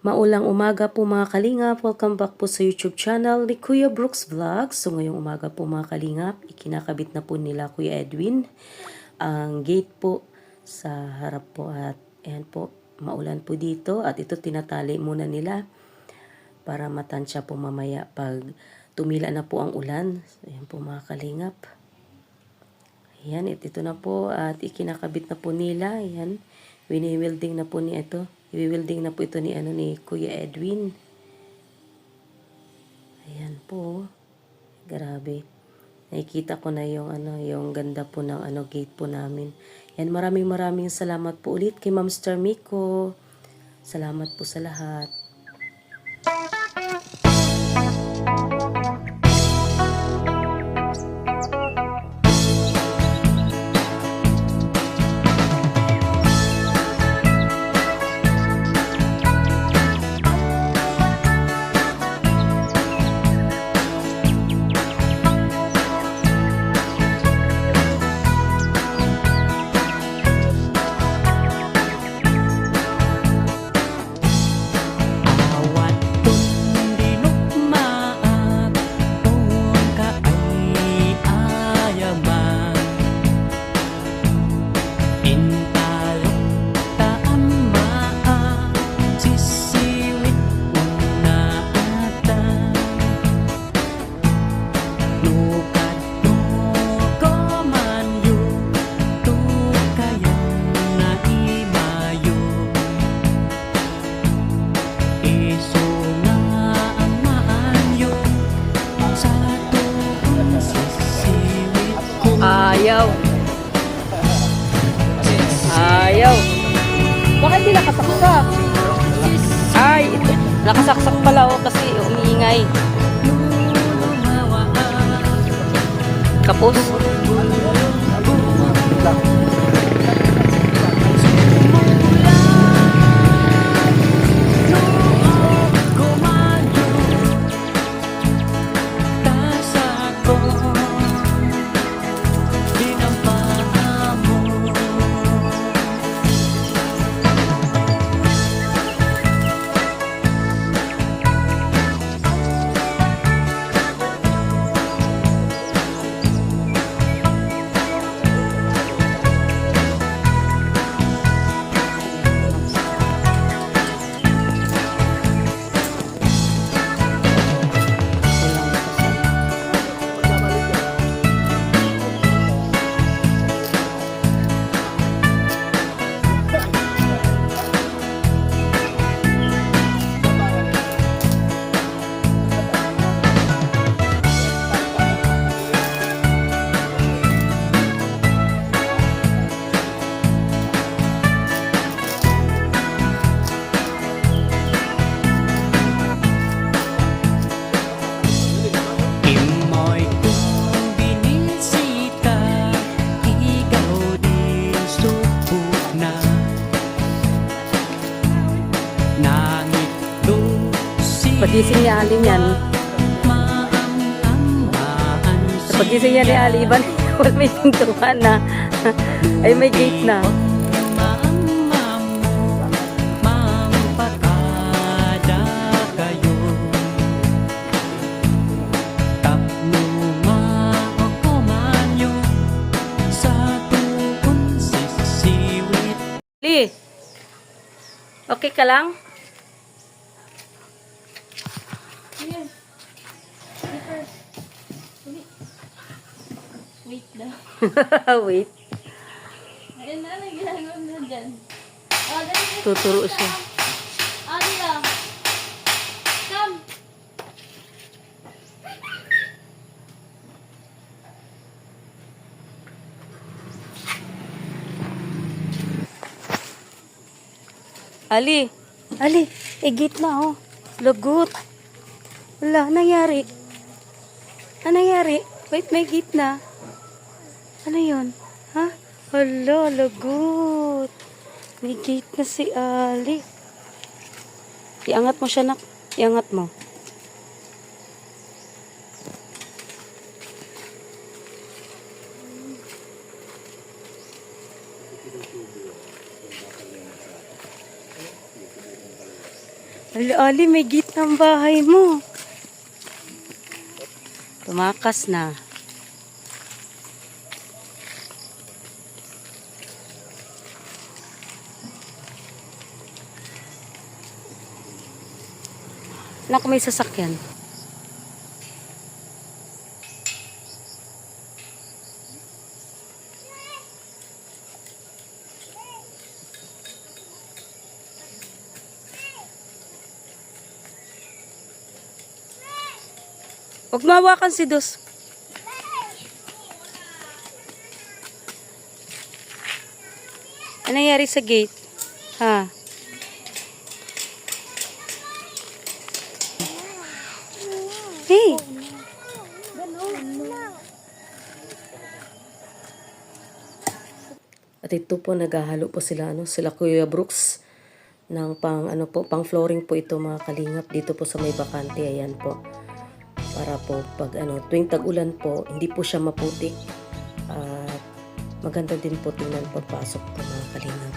Maulang umaga po mga kalingap, welcome back po sa YouTube channel ni Kuya Brooks Vlog. So ngayong umaga po mga kalingap, ikinakabit na po nila Kuya Edwin ang gate po sa harap po at ayan po, maulan po dito at ito tinatali muna nila para matansya po mamaya pag tumila na po ang ulan. So, ayan po mga kalingap. Ayan, ito na po at ikinakabit na po nila. Ayan, wini-welding na po ni ito. I-welding na po ito ni Kuya Edwin. Ayan po. Grabe. Nakikita ko na yung ganda po ng gate po namin. Yan, maraming salamat po ulit kay Ma'am Star Miko. Salamat po sa lahat. Ayaw. Ayaw. Bakit di nakasaksak? Ay, ito. Nakasaksak pala kasi umiingay. Kapos. Pagising ni Ali yan. Sa pagising niya ni Ali, iban wala may pintuan na. Ay, may gate na. Ali, okay ka lang? Wait daw. Wait. Ayun na, naglalagay na dyan. Tuturo siya. Adila. Come. Ali. Ali, gate na oh. Lagot. Wala, nangyari. Ano nangyari? Wait, may gate na. Ano yun? Ha? Hala, lagot. May gate na si Ali. Iangat mo siya, nak. Iangat mo. Ali, may gate ng bahay mo. Tumakas na. Naku, may sasakyan. Huwag mahawakan si Dos. Ano nangyari sa gate? Ha? Hey! At ito po, naghahalo po sila, sila Kuya Brooks ng pang flooring po ito mga kalingap dito po sa may bakante. Ayan po. Para po pag tuwing tag-ulan po, hindi po siya maputik. At maganda din po tingnan pagpasok po mga kalingap.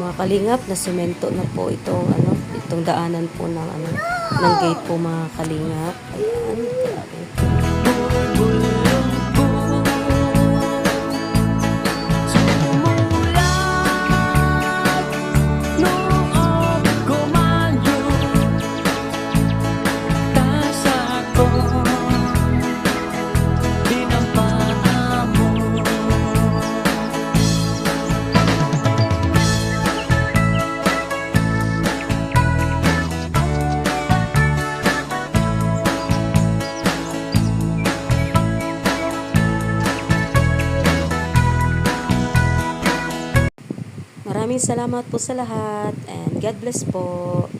mga kalingap, na semento na po itong daanan po ng gate po mga kalingap. Ayan, grabe. Maraming salamat po sa lahat and God bless po.